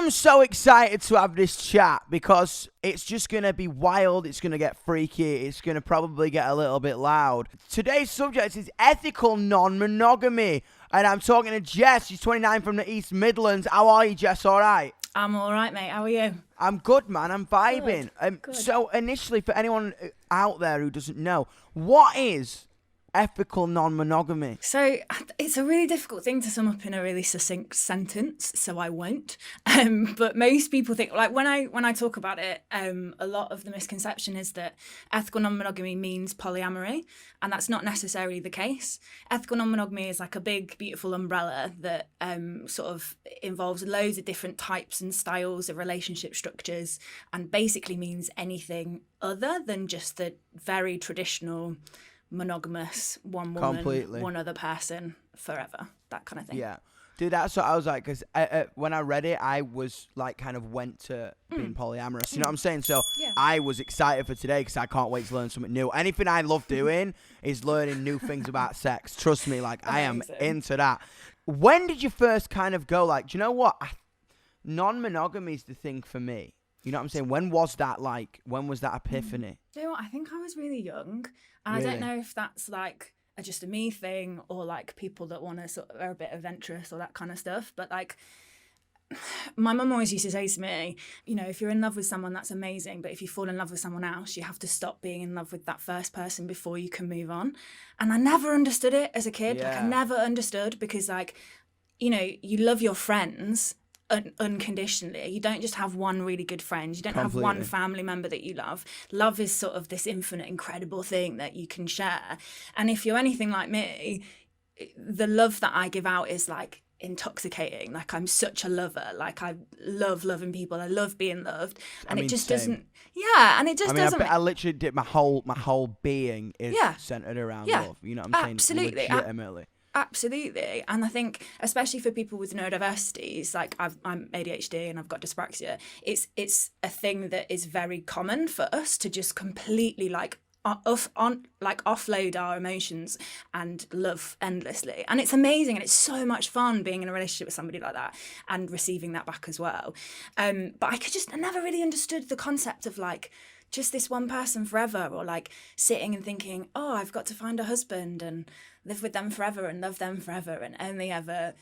am so excited to have this chat because it's just going to be wild. It's going to get freaky. It's going to probably get a little bit loud. Today's subject is ethical non-monogamy. And I'm talking to Jess. She's 29 from the East Midlands. How are you, Jess? All right? I'm all right, mate. How are you? I'm good, man. I'm vibing. Good. So initially, for anyone out there who doesn't know, what is ethical non-monogamy? So it's a really difficult thing to sum up in a really succinct sentence, so I won't. But most people think, like when I talk about it, a lot of the misconception is that ethical non-monogamy means polyamory, and that's not necessarily the case. Ethical non-monogamy is like a big, beautiful umbrella that sort of involves loads of different types and styles of relationship structures, and basically means anything other than just the very traditional monogamous, one woman, Completely. one other person, forever, that kind of thing. Yeah. Dude, that's what I was like, because when I read it, I was like, kind of went to being polyamorous. You know what I'm saying? So Yeah. I was excited for today because I can't wait to learn something new. Anything I love doing is learning new things about sex. Trust me, like, I am Amazing. into that. When did you first kind of go, like, do you know what? Non-monogamy is the thing for me. You know what I'm saying? When was that epiphany? Do you know what? I think I was really young, and Really? I don't know if that's like just a me thing or like people that want to sort of are a bit adventurous or that kind of stuff. But like, my mum always used to say to me, you know, if you're in love with someone, that's amazing. But if you fall in love with someone else, you have to stop being in love with that first person before you can move on. And I never understood it as a kid. Like, I Yeah. never understood, because like, you know, you love your friends unconditionally. You don't just have one really good friend. You don't have one Completely. family member that you love. Love is sort of this infinite, incredible thing that you can share. And if you're anything like me, the love that I give out is like intoxicating. Like, I'm such a lover. Like, I love loving people. I love being loved. And I mean, it just same. doesn't. Yeah, and it just doesn't. I literally did my whole being is Yeah. centered around Yeah. love. You know what I'm saying? Absolutely. Legitimately. Absolutely. And I think, especially for people with neurodiversities, like I'm ADHD and I've got dyspraxia, it's a thing that is very common for us to just completely offload our emotions and love endlessly. And it's amazing, and it's so much fun being in a relationship with somebody like that and receiving that back as well. But I never really understood the concept of like just this one person forever, or like sitting and thinking, oh, I've got to find a husband and live with them forever and love them forever and only ever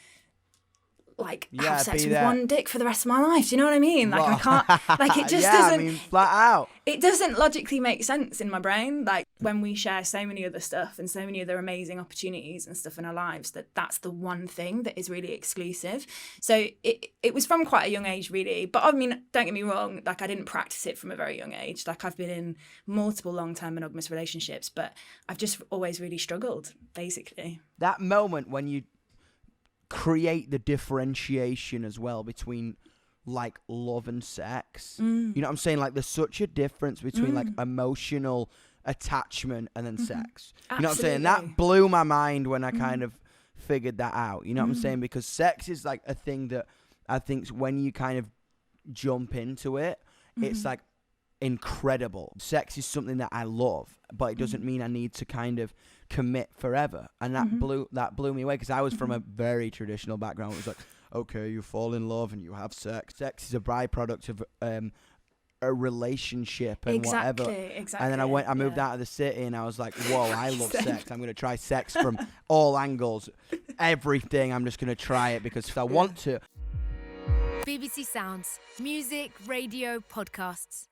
like have sex with one dick for the rest of my life. Do you know what I mean? Like, I can't, like, it just doesn't. I mean, flat out. It doesn't logically make sense in my brain. Like, when we share so many other stuff and so many other amazing opportunities and stuff in our lives, that's the one thing that is really exclusive. So it was from quite a young age, really. But I mean, don't get me wrong, like, I didn't practice it from a very young age. Like, I've been in multiple long-term monogamous relationships, but I've just always really struggled, basically. That moment when you create the differentiation as well between like love and sex. You know what I'm saying? Like, there's such a difference between like emotional attachment and then sex. You know what I'm saying? That blew my mind when I kind of figured that out. You know what I'm saying? Because sex is like a thing that I think when you kind of jump into it, it's like incredible. Sex is something that I love, but it doesn't mean I need to kind of commit forever. And that blew me away, because I was from a very traditional background. It was like, okay, you fall in love and you have sex. Sex is a byproduct of a relationship and whatever. Exactly. And then I moved out of the city, and I was like, whoa, I love sex. I'm going to try sex from all angles. Everything, I'm just going to try it because I want to. BBC Sounds. Music, radio, podcasts.